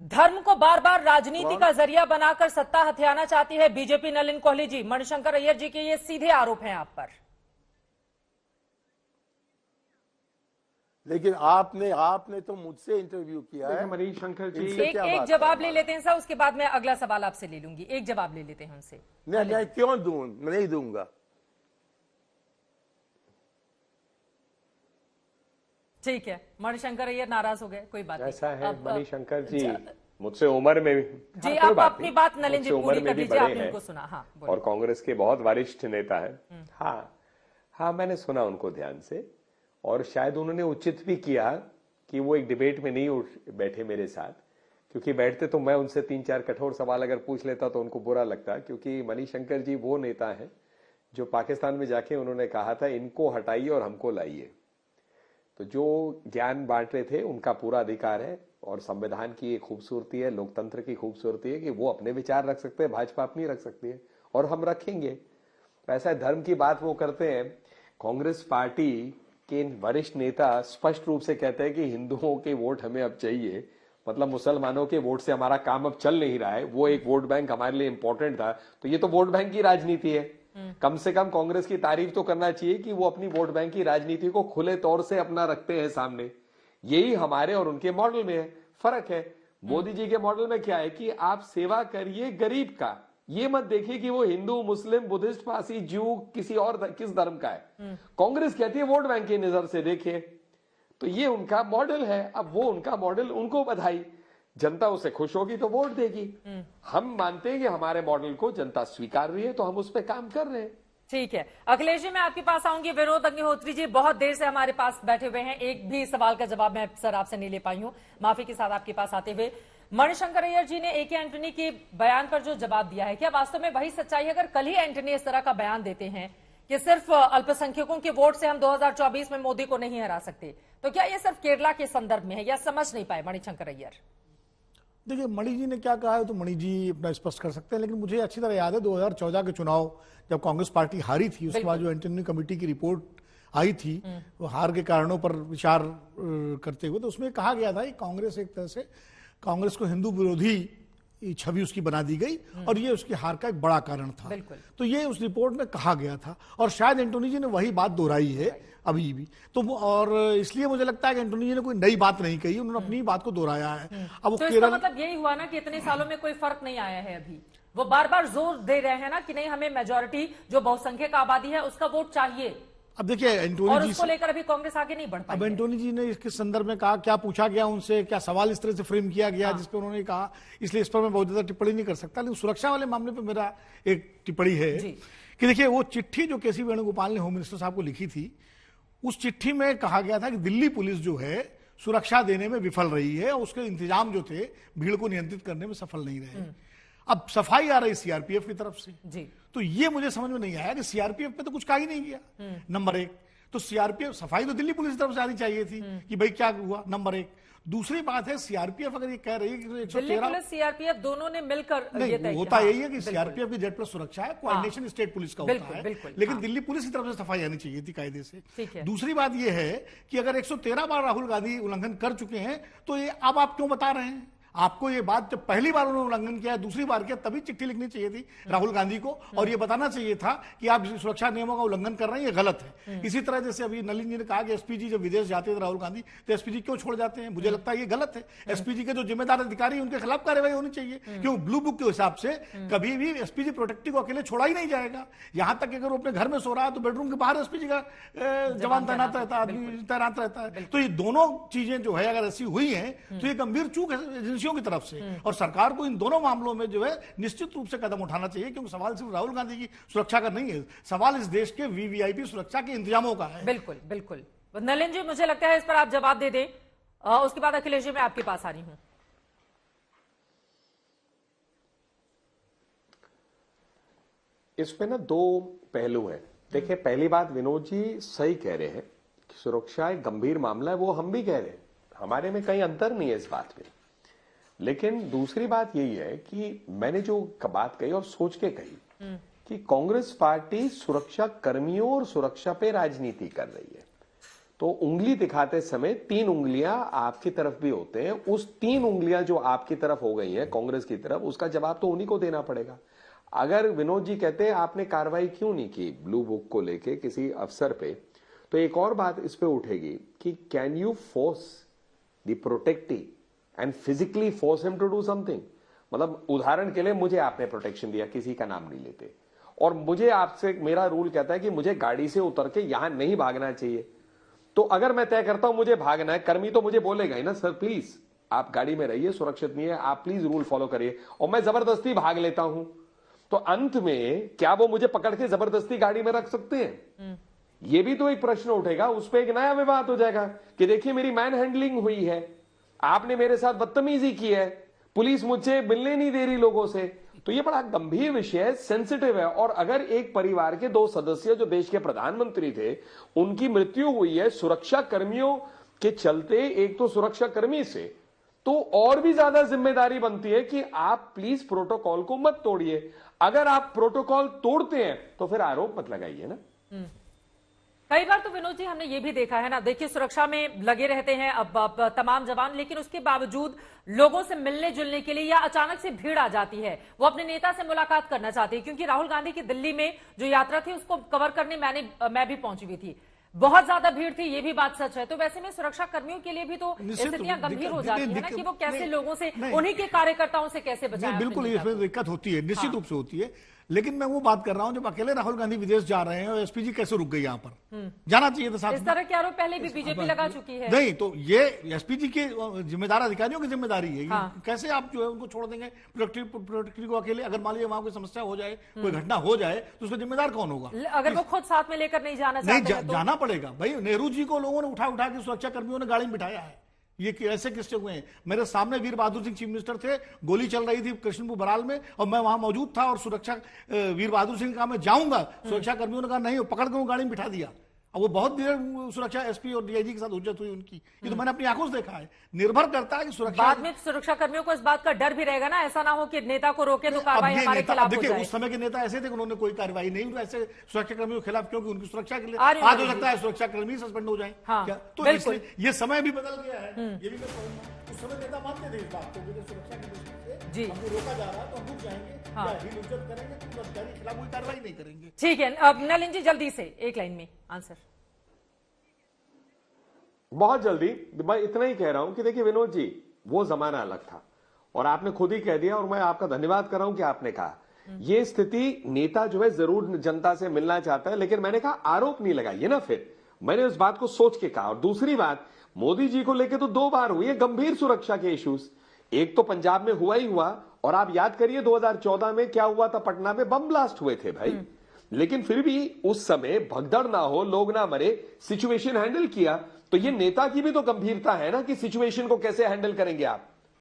धर्म को बार बार राजनीति का जरिया बनाकर सत्ता हथियाना चाहती है बीजेपी। नलिन कोहली जी, मणिशंकर अय्यर जी के ये सीधे आरोप हैं आप पर। लेकिन आपने तो मुझसे इंटरव्यू किया है मणिशंकर जी। एक जवाब ले लेते हैं सर, उसके बाद मैं अगला सवाल आपसे ले लूंगी। एक जवाब ले लेते हैं उनसे। नहीं, क्यों दूं? नहीं दूंगा। ठीक है, मणिशंकर अय्यर नाराज हो गए, कोई बात नहीं। ऐसा है मणिशंकर जी, मुझसे उम्र में भी जी आप अपनी बात नलिन जी पूरी कर दीजिए। आपने उनको सुना? हाँ, और कांग्रेस के बहुत वरिष्ठ नेता है। हाँ, मैंने सुना उनको ध्यान से, और शायद उन्होंने उचित भी किया कि वो एक डिबेट में नहीं बैठे मेरे साथ, क्योंकि बैठते तो मैं उनसे 3-4 कठोर सवाल अगर पूछ लेता तो उनको बुरा लगता, क्योंकि मणिशंकर जी वो नेता हैं जो पाकिस्तान में जाके उन्होंने कहा था इनको हटाइए और हमको लाइए। तो जो ज्ञान बांट रहे थे उनका पूरा अधिकार है, और संविधान की एक खूबसूरती है, लोकतंत्र की खूबसूरती है कि वो अपने विचार रख सकते हैं, भाजपा अपनी रख सकती है, और हम रखेंगे। ऐसा धर्म की बात वो करते हैं। कांग्रेस पार्टी के वरिष्ठ नेता स्पष्ट रूप से कहते हैं कि हिंदुओं के वोट हमें अब चाहिए, मतलब मुसलमानों के वोट से हमारा काम अब चल नहीं रहा है, वो एक वोट बैंक हमारे लिए इंपॉर्टेंट था। तो ये तो वोट बैंक की राजनीति है। कम से कम कांग्रेस की तारीफ तो करना चाहिए कि वो अपनी वोट बैंक की राजनीति को खुले तौर से अपना रखते हैं सामने। यही हमारे और उनके मॉडल में है, फर्क है। मोदी जी के मॉडल में क्या है कि आप सेवा करिए गरीब का, ये मत देखिए कि वो हिंदू, मुस्लिम, बुद्धिस्ट, पारसी, ज्यू, किसी और किस धर्म का है। कांग्रेस कहती है वोट बैंक की नजर से देखिए। तो ये उनका मॉडल है। अब वो उनका मॉडल, उनको बधाई, जनता उससे खुश होगी तो वोट देगी। हम मानते हैं कि हमारे मॉडल को जनता स्वीकार रही है, तो हम उस पर काम कर रहे हैं। ठीक है, अखिलेश जी मैं आपके पास आऊंगी। विनोद अग्निहोत्री जी बहुत देर से हमारे पास बैठे हुए हैं, एक भी सवाल का जवाब मैं सर आपसे नहीं ले पाई हूं, माफी के साथ आपके पास आते हुए। मणिशंकर अय्यर जी ने ए.के. एंटनी के बयान पर जो जवाब दिया है, क्या वास्तव में वही सच्चाई है? अगर कल ही एंटनी इस तरह का बयान देते हैं कि सिर्फ अल्पसंख्यकों के वोट से हम 2024 में मोदी को नहीं हरा सकते, तो क्या ये सिर्फ केरला के संदर्भ में है, या समझ नहीं पाए मणिशंकर अय्यर? देखिए, मणि जी ने क्या कहा है तो मणि जी अपना स्पष्ट कर सकते हैं, लेकिन मुझे अच्छी तरह याद है 2014 के चुनाव जब कांग्रेस पार्टी हारी थी, उसके बाद जो एंटनी कमेटी की रिपोर्ट आई थी वो हार के कारणों पर विचार करते हुए, तो उसमें कहा गया था कि कांग्रेस एक तरह से कांग्रेस को हिंदू विरोधी छवि उसकी बना दी गई और ये उसकी हार का एक बड़ा कारण था। तो ये उस रिपोर्ट में कहा गया था, और शायद एंटोनी जी ने वही बात दोहराई है अभी भी। तो और इसलिए मुझे लगता है कि एंटोनी जी ने कोई नई बात नहीं कही, उन्होंने अपनी बात को दोहराया है। अब तो इसका मतलब यही हुआ ना कि इतने सालों में कोई फर्क नहीं आया है। अभी वो बार बार जोर दे रहे हैं ना कि नहीं, हमें मेजोरिटी जो बहुसंख्यक आबादी है उसका वोट चाहिए। अब देखिए एंटोनी और जी उसको लेकर अभी कांग्रेस आगे नहीं बढ़ पाई। अब एंटोनी जी ने इसके संदर्भ में कहा, क्या पूछा गया उनसे, क्या सवाल इस तरह से फ्रेम किया गया जिसपे उन्होंने कहा, इसलिए इस पर मैं बहुत ज्यादा टिप्पणी नहीं कर सकता। लेकिन सुरक्षा वाले मामले पर मेरा एक टिप्पणी है कि देखिए वो चिट्ठी जो के सी वेणुगोपाल ने होम मिनिस्टर साहब को लिखी थी, उस चिट्ठी में कहा गया था कि दिल्ली पुलिस जो है सुरक्षा देने में विफल रही है और उसके इंतजाम जो थे भीड़ को नियंत्रित करने में सफल नहीं रहे। अब सफाई आ रही सीआरपीएफ की तरफ से जी। तो ये मुझे समझ में नहीं आया कि सीआरपीएफ पे तो कुछ कहा ही नहीं गया। नंबर एक, तो सीआरपीएफ सफाई तो दिल्ली पुलिस की तरफ से आनी चाहिए थी कि भाई क्या हुआ, नंबर एक। दूसरी बात है सीआरपीएफ अगर ये कह रही है कि 113 पुलिस सीआरपीएफ दोनों ने मिलकर नहीं, होता यही है कि सीआरपीएफ की जेड प्लस सुरक्षा है, कोऑर्डिनेशन स्टेट पुलिस का होता है, लेकिन दिल्ली पुलिस की तरफ से सफाई आनी चाहिए थी कायदे से। दूसरी बात यह है कि अगर 113 बार राहुल गांधी उल्लंघन कर चुके हैं तो ये अब आप क्यों बता रहे हैं? आपको ये बात जब पहली बार उन्होंने उल्लंघन किया, दूसरी बार किया, तभी चिट्ठी लिखनी चाहिए थी राहुल गांधी को और ये बताना चाहिए था कि आप सुरक्षा नियमों का उल्लंघन कर रहे हैं, ये गलत है। इसी तरह जैसे अभी नलिन जी ने कहा कि एसपीजी जब विदेश जाते थे राहुल गांधी तो एसपीजी क्यों छोड़ जाते हैं, मुझे लगता है ये गलत है। एसपीजी के जो जिम्मेदार अधिकारी उनके खिलाफ कार्रवाई होनी चाहिए, क्यों ब्लू बुक के हिसाब से कभी भी एसपीजी प्रोटेक्टिव को अकेले छोड़ा ही नहीं जाएगा। यहां तक अगर वो अपने घर में सो रहा है तो बेडरूम के बाहर एसपीजी का जवान तैनात रहता है, आदमी तैनात रहता है। तो ये दोनों चीजें जो है अगर ऐसी हुई है तो ये गंभीर चूक है एजेंसियों की तरफ से, और सरकार को इन दोनों मामलों में जो है निश्चित रूप से कदम उठाना चाहिए, क्योंकि सवाल सिर्फ राहुल गांधी की सुरक्षा का नहीं है, सवाल इस देश के वीवीआईपी सुरक्षा के इंतजामों का है। बिल्कुल बिल्कुल। नलिन जी मुझे लगता है इस पर आप जवाब दे दें, उसके बाद अखिलेश जी मैं आपके पास आ रही हूं। इसमें ना दो पहलू हैं। देखिए, पहली बात विनोद जी सही कह रहे हैं कि सुरक्षा एक गंभीर मामला है, वो हम भी कह रहे हैं, हमारे में कहीं अंतर नहीं है इस बात में। लेकिन दूसरी बात यही है कि मैंने जो बात कही और सोच के कही कि कांग्रेस पार्टी सुरक्षा कर्मियों और सुरक्षा पे राजनीति कर रही है। तो उंगली दिखाते समय 3 उंगलियां आपकी तरफ भी होते हैं। उस 3 उंगलियां जो आपकी तरफ हो गई हैं कांग्रेस की तरफ, उसका जवाब तो उन्हीं को देना पड़ेगा। अगर विनोद जी कहते हैं आपने कार्रवाई क्यों नहीं की ब्लू बुक को लेके किसी अफसर पे, तो एक और बात इस पे उठेगी कि can you force the protectee and physically force him to do something. मतलब उदाहरण के लिए मुझे आपने प्रोटेक्शन दिया, किसी का नाम नहीं लेते, और मुझे आपसे, मेरा रूल कहता है कि मुझे गाड़ी से उतर के यहां नहीं भागना चाहिए, तो अगर मैं तय करता हूं मुझे भागना है, कर्मी तो मुझे बोलेगा ही ना, सर प्लीज आप गाड़ी में रहिए, सुरक्षित नहीं है, आप प्लीज रूल फॉलो करिए, और मैं जबरदस्ती भाग लेता हूं, तो अंत में क्या वो मुझे पकड़ के जबरदस्ती गाड़ी में रख सकते हैं? ये भी तो एक प्रश्न उठेगा, उस पर एक नया विवाद हो जाएगा कि देखिए मेरी मैन हैंडलिंग हुई है, आपने मेरे साथ बदतमीजी की है, पुलिस मुझसे मिलने नहीं दे रही लोगों से। तो ये बड़ा गंभीर विषय, सेंसिटिव है। और अगर एक परिवार के 2 सदस्य जो देश के प्रधानमंत्री थे, उनकी मृत्यु हुई है सुरक्षा कर्मियों के चलते, एक तो सुरक्षा कर्मी से, तो और भी ज्यादा जिम्मेदारी बनती है कि आप प्लीज प्रोटोकॉल को मत तोड़िए। अगर आप प्रोटोकॉल तोड़ते हैं तो फिर आरोप मत लगाइए ना। कई बार तो विनोद जी हमने ये भी देखा है ना, देखिए सुरक्षा में लगे रहते हैं अब तमाम जवान, लेकिन उसके बावजूद लोगों से मिलने जुलने के लिए या अचानक से भीड़ आ जाती है, वो अपने नेता से मुलाकात करना चाहते हैं। क्योंकि राहुल गांधी की दिल्ली में जो यात्रा थी उसको कवर करने मैं भी पहुंची हुई थी, बहुत ज्यादा भीड़ थी, ये भी बात सच है। तो वैसे में सुरक्षा कर्मियों के लिए भी तो स्थितियां गंभीर हो जाती है ना कि वो कैसे लोगों से, उन्हीं के कार्यकर्ताओं से कैसे बचाएं। बिल्कुल इसमें दिक्कत होती है, निश्चित रूप से होती है। लेकिन मैं वो बात कर रहा हूं जब अकेले राहुल गांधी विदेश जा रहे हैं और एसपीजी कैसे रुक गई यहाँ पर, जाना चाहिए था साथ। इस तरह के आरोप पहले भी बीजेपी लगा चुकी है। नहीं, तो ये एसपीजी के जिम्मेदार अधिकारियों की जिम्मेदारी है। हाँ। कैसे आप जो है उनको छोड़ देंगे प्रोटेक्टिव को अकेले? अगर मान लीजिए वहां कोई समस्या हो जाए, कोई घटना हो जाए, तो उसका जिम्मेदार कौन होगा? अगर वो खुद साथ में लेकर नहीं जाना चाहते हैं तो जाना पड़ेगा भाई। नेहरू जी को लोगों ने उठा उठा के सुरक्षा कर्मियों ने गाड़ी में बिठाया है। ये ऐसे किस्से हुए हैं। मेरे सामने वीर बहादुर सिंह चीफ मिनिस्टर थे, गोली चल रही थी कृष्णपुर बराल में, और मैं वहां मौजूद था, और सुरक्षा वीर बहादुर सिंह कहा मैं जाऊंगा, सुरक्षा कर्मियों ने कहा नहीं, पकड़ कर गाड़ी में बिठा दिया। और वो बहुत देर सुरक्षा एसपी और डीआईजी के साथ हुज्जत हुई उनकी। ये तो मैंने अपनी आंखों से देखा है। निर्भर करता है कि सुरक्षा, बाद में सुरक्षा कर्मियों को इस बात का डर भी रहेगा ना, ऐसा ना हो कि नेता को रोके तो कार्रवाई हमारे खिलाफ हो जाए। उस समय के नेता ऐसे थे कि उन्होंने कोई कार्रवाई नहीं, तो ऐसे सुरक्षा कर्मियों के खिलाफ, क्योंकि उनकी सुरक्षा के लिए आज हो सकता है सुरक्षा कर्मी सस्पेंड हो जाए। तो इसलिए ये समय भी बदल गया है। ये भी मैं कहूंगा उस समय नेता मानते थे इस बात को, सुरक्षा की दृष्टि से हमको रोका जा रहा है तो हम रुक जाएंगे, करेंगे तो अधिकारी के खिलाफ कोई कार्रवाई नहीं करेंगे। ठीक है, अब नलिन जी जल्दी से एक लाइन में आंसर। बहुत जल्दी, मैं इतना ही कह रहा हूं कि देखिए विनोद जी, वो जमाना अलग था और आपने खुद ही कह दिया, और मैं आपका धन्यवाद कर रहा हूं कि आपने कहा ये स्थिति, नेता जो है जरूर जनता से मिलना चाहता है, लेकिन मैंने कहा आरोप नहीं लगाइए ना। फिर मैंने उस बात को सोच के कहा। और दूसरी बात, मोदी जी को लेकर तो 2 बार हुई है गंभीर सुरक्षा के इश्यूज। एक तो पंजाब में हुआ ही हुआ, और आप याद करिए 2014 में क्या हुआ था, पटना में बम ब्लास्ट हुए थे भाई। लेकिन फिर भी उस समय भगदड़ ना हो, लोग ना मरे, सिचुएशन हैंडल किया। तो ये नेता की भी तो गंभीरता है ना कि सिचुएशन को कैसे हैंडल करेंगे आप।